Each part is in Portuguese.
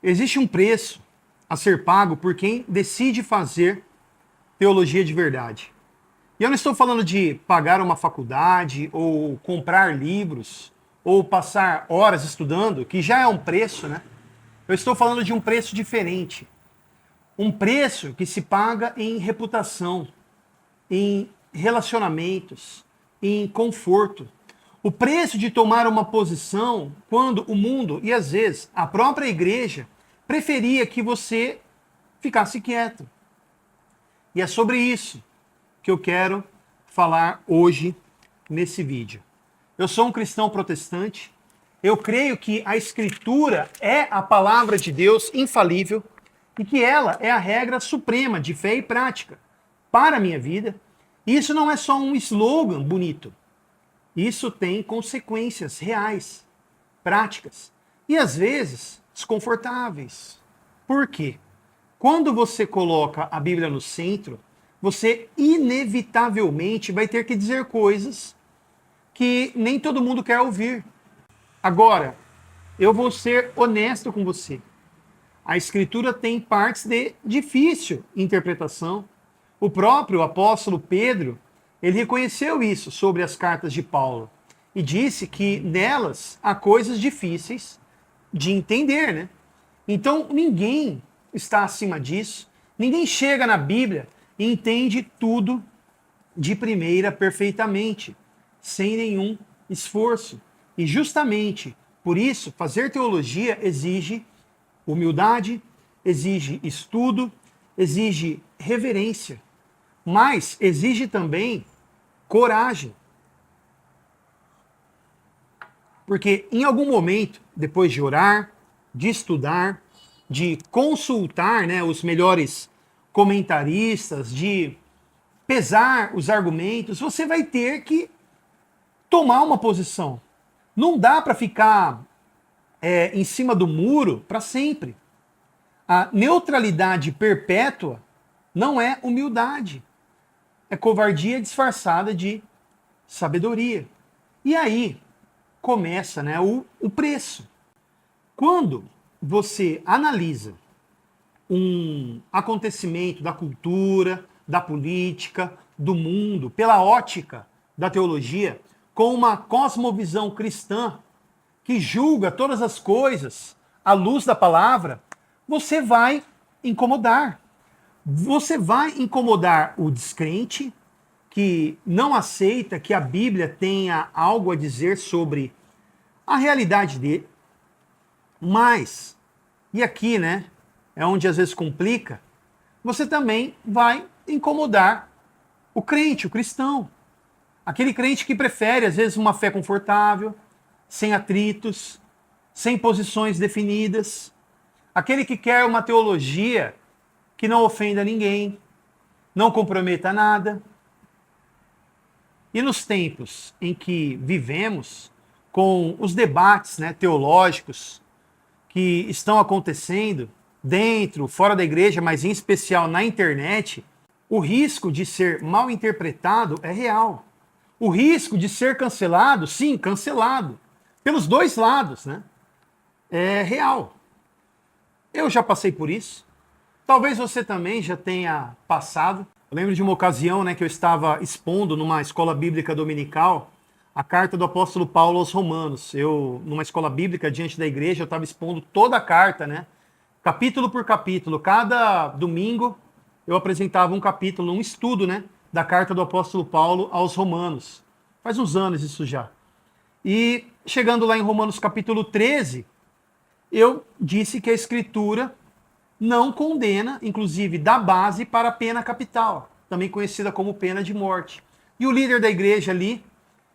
Existe um preço a ser pago por quem decide fazer teologia de verdade. E eu não estou falando de pagar uma faculdade, ou comprar livros, ou passar horas estudando, que já é um preço, né? Eu estou falando de um preço diferente. Um preço que se paga em reputação, em relacionamentos, em conforto. O preço de tomar uma posição quando o mundo, e às vezes a própria igreja, preferia que você ficasse quieto. E é sobre isso que eu quero falar hoje nesse vídeo. Eu sou um cristão protestante. Eu creio que a Escritura é a palavra de Deus infalível e que ela é a regra suprema de fé e prática para a minha vida. E isso não é só um slogan bonito. Isso tem consequências reais, práticas e às vezes desconfortáveis. Por quê? Quando você coloca a Bíblia no centro, você inevitavelmente vai ter que dizer coisas que nem todo mundo quer ouvir. Agora, eu vou ser honesto com você. A Escritura tem partes de difícil interpretação. O próprio apóstolo Pedro, ele reconheceu isso sobre as cartas de Paulo e disse que nelas há coisas difíceis de entender, né? Então, ninguém está acima disso. Ninguém chega na Bíblia e entende tudo de primeira perfeitamente, sem nenhum esforço. E justamente por isso, fazer teologia exige humildade, exige estudo, exige reverência, mas exige também coragem. Porque em algum momento, depois de orar, de estudar, de consultar, né, os melhores comentaristas, de pesar os argumentos, você vai ter que tomar uma posição. Não dá para ficar em cima do muro para sempre. A neutralidade perpétua não é humildade. É covardia disfarçada de sabedoria. E aí começa, né, o preço. Quando você analisa um acontecimento da cultura, da política, do mundo, pela ótica da teologia, com uma cosmovisão cristã que julga todas as coisas à luz da palavra, você vai incomodar. Você vai incomodar o descrente, que não aceita que a Bíblia tenha algo a dizer sobre a realidade dele. Mas, e aqui, né, é onde às vezes complica, você também vai incomodar o crente, o cristão. Aquele crente que prefere, às vezes, uma fé confortável, sem atritos, sem posições definidas. Aquele que quer uma teologia que não ofenda ninguém, não comprometa nada. E nos tempos em que vivemos, com os debates, né, teológicos que estão acontecendo dentro, fora da igreja, mas em especial na internet, o risco de ser mal interpretado é real. O risco de ser cancelado, sim, cancelado, pelos dois lados, né, é real. Eu já passei por isso. Talvez você também já tenha passado. Eu lembro de uma ocasião, né, que eu estava expondo numa escola bíblica dominical a carta do apóstolo Paulo aos Romanos. Eu, numa escola bíblica, diante da igreja, eu estava expondo toda a carta, né, capítulo por capítulo. Cada domingo eu apresentava um capítulo, um estudo, né, da carta do apóstolo Paulo aos Romanos. Faz uns anos isso já. E chegando lá em Romanos capítulo 13, eu disse que a Escritura não condena, inclusive dá base para a pena capital, também conhecida como pena de morte. E o líder da igreja ali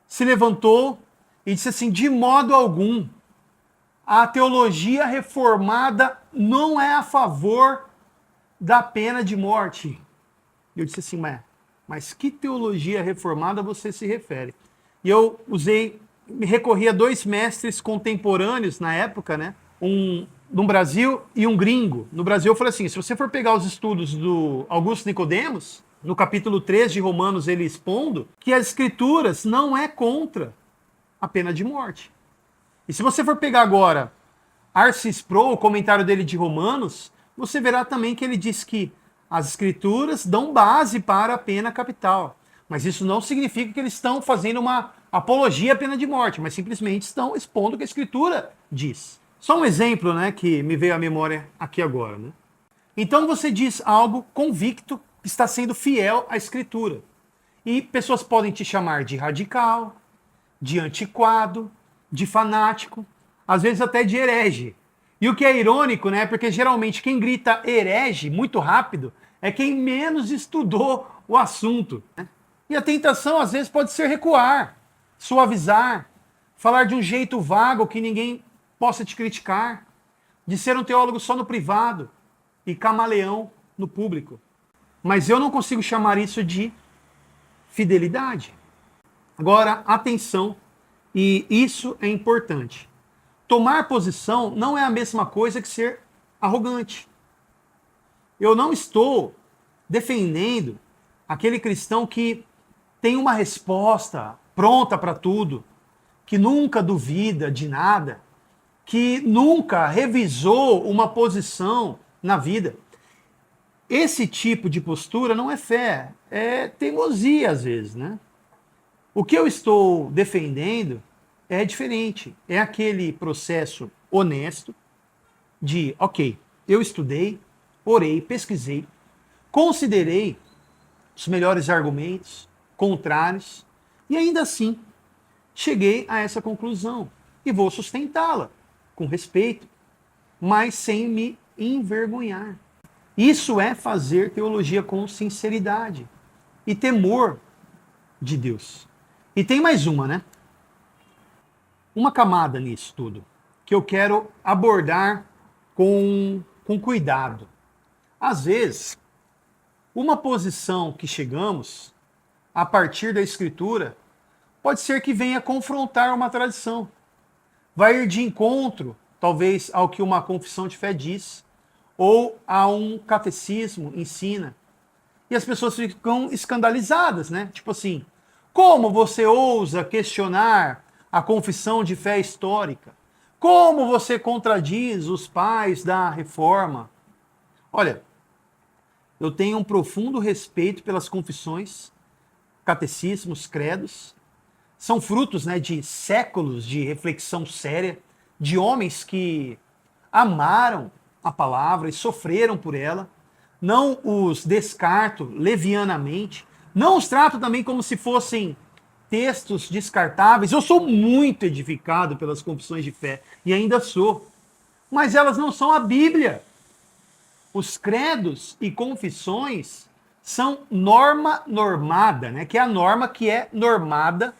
se levantou e disse assim: de modo algum, a teologia reformada não é a favor da pena de morte. E eu disse assim: mas que teologia reformada você se refere? E eu me recorri a dois mestres contemporâneos na época, né? Um no Brasil e um gringo. No Brasil eu falei assim: se você for pegar os estudos do Augusto Nicodemos, no capítulo 3 de Romanos, ele expondo que as escrituras não é contra a pena de morte. E se você for pegar agora Arcis Pro, o comentário dele de Romanos, você verá também que ele diz que as escrituras dão base para a pena capital. Mas isso não significa que eles estão fazendo uma apologia à pena de morte, mas simplesmente estão expondo o que a escritura diz. Só um exemplo, né, que me veio à memória aqui agora, né? Então você diz algo convicto que está sendo fiel à escritura. E pessoas podem te chamar de radical, de antiquado, de fanático, às vezes até de herege. E o que é irônico, né? Porque geralmente quem grita herege muito rápido é quem menos estudou o assunto, né? E a tentação às vezes pode ser recuar, suavizar, falar de um jeito vago que ninguém possa te criticar, de ser um teólogo só no privado e camaleão no público. Mas eu não consigo chamar isso de fidelidade. Agora, atenção, e isso é importante. Tomar posição não é a mesma coisa que ser arrogante. Eu não estou defendendo aquele cristão que tem uma resposta pronta para tudo, que nunca duvida de nada, que nunca revisou uma posição na vida. Esse tipo de postura não é fé, é teimosia às vezes, né? O que eu estou defendendo é diferente. É aquele processo honesto de, ok, eu estudei, orei, pesquisei, considerei os melhores argumentos, contrários, e ainda assim cheguei a essa conclusão e vou sustentá-la com respeito, mas sem me envergonhar. Isso é fazer teologia com sinceridade e temor de Deus. E tem mais uma, né? Uma camada nisso tudo, que eu quero abordar com cuidado. Às vezes, uma posição que chegamos a partir da Escritura pode ser que venha confrontar uma tradição. Vai ir de encontro, talvez, ao que uma confissão de fé diz, ou a um catecismo ensina. E as pessoas ficam escandalizadas, né? Tipo assim, como você ousa questionar a confissão de fé histórica? Como você contradiz os pais da reforma? Olha, eu tenho um profundo respeito pelas confissões, catecismos, credos. São frutos, né, de séculos de reflexão séria, de homens que amaram a palavra e sofreram por ela. Não os descarto levianamente, não os trato também como se fossem textos descartáveis. Eu sou muito edificado pelas confissões de fé e ainda sou, mas elas não são a Bíblia. Os credos e confissões são norma normada, né? Que é a norma que é normada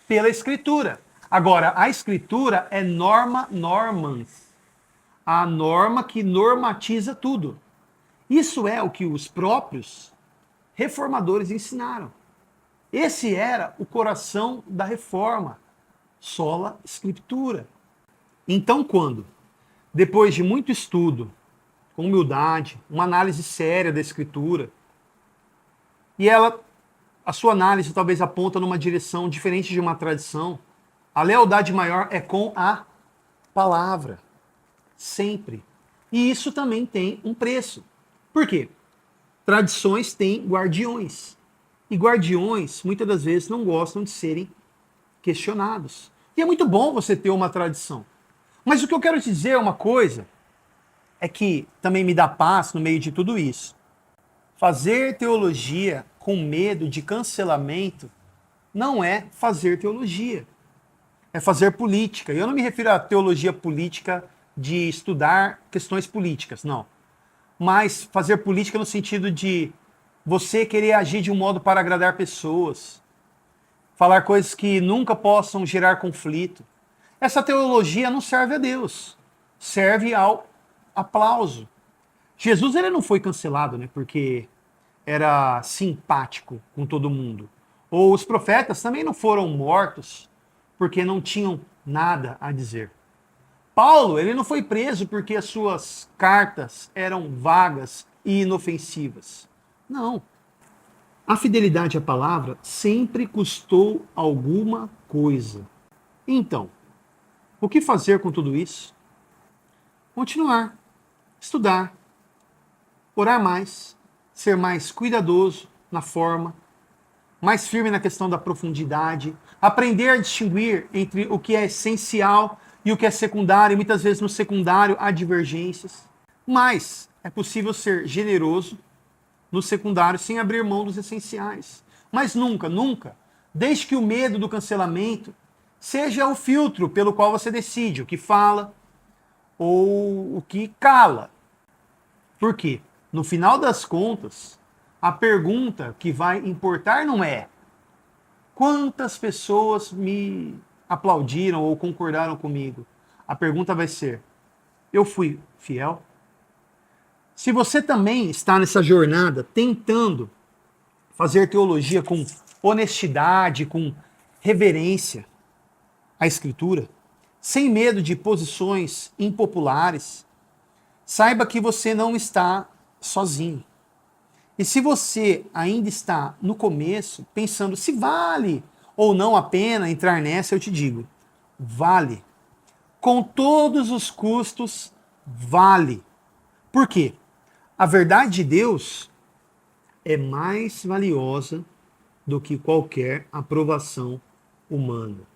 pela Escritura. Agora, a Escritura é norma normans, a norma que normatiza tudo. Isso é o que os próprios reformadores ensinaram. Esse era o coração da reforma, sola scriptura. Então, quando, depois de muito estudo, com humildade, uma análise séria da Escritura, e a sua análise talvez aponta numa direção diferente de uma tradição, a lealdade maior é com a palavra, sempre. E isso também tem um preço. Por quê? Tradições têm guardiões. E guardiões, muitas das vezes, não gostam de serem questionados. E é muito bom você ter uma tradição. Mas o que eu quero te dizer é uma coisa, é que também me dá paz no meio de tudo isso. Fazer teologia com medo de cancelamento não é fazer teologia. É fazer política. E eu não me refiro à teologia política de estudar questões políticas, não. Mas fazer política no sentido de você querer agir de um modo para agradar pessoas, falar coisas que nunca possam gerar conflito. Essa teologia não serve a Deus, serve ao aplauso. Jesus ele não foi cancelado, né, porque era simpático com todo mundo. Ou os profetas também não foram mortos porque não tinham nada a dizer. Paulo, ele não foi preso porque as suas cartas eram vagas e inofensivas. Não. A fidelidade à palavra sempre custou alguma coisa. Então, o que fazer com tudo isso? Continuar, estudar, orar mais, ser mais cuidadoso na forma, mais firme na questão da profundidade, aprender a distinguir entre o que é essencial e o que é secundário, e muitas vezes no secundário há divergências. Mas é possível ser generoso no secundário sem abrir mão dos essenciais. Mas nunca, nunca, deixe que o medo do cancelamento seja o filtro pelo qual você decide o que fala ou o que cala. Por quê? No final das contas, a pergunta que vai importar não é quantas pessoas me aplaudiram ou concordaram comigo. A pergunta vai ser, eu fui fiel? Se você também está nessa jornada tentando fazer teologia com honestidade, com reverência à Escritura, sem medo de posições impopulares, saiba que você não está sozinho. E se você ainda está no começo, pensando se vale ou não a pena entrar nessa, eu te digo, vale. Com todos os custos, vale. Por quê? A verdade de Deus é mais valiosa do que qualquer aprovação humana.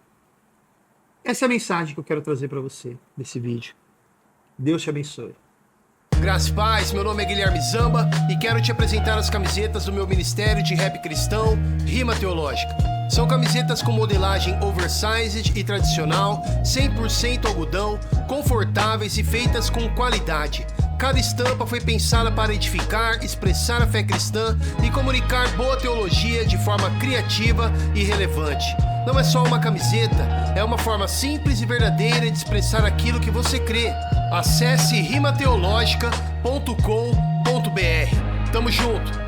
Essa é a mensagem que eu quero trazer para você nesse vídeo. Deus te abençoe. Graças e paz, meu nome é Guilherme Zamba e quero te apresentar as camisetas do meu ministério de rap cristão, Rima Teológica. São camisetas com modelagem oversized e tradicional, 100% algodão, confortáveis e feitas com qualidade. Cada estampa foi pensada para edificar, expressar a fé cristã e comunicar boa teologia de forma criativa e relevante. Não é só uma camiseta, é uma forma simples e verdadeira de expressar aquilo que você crê. Acesse rimateologica.com.br. Tamo junto!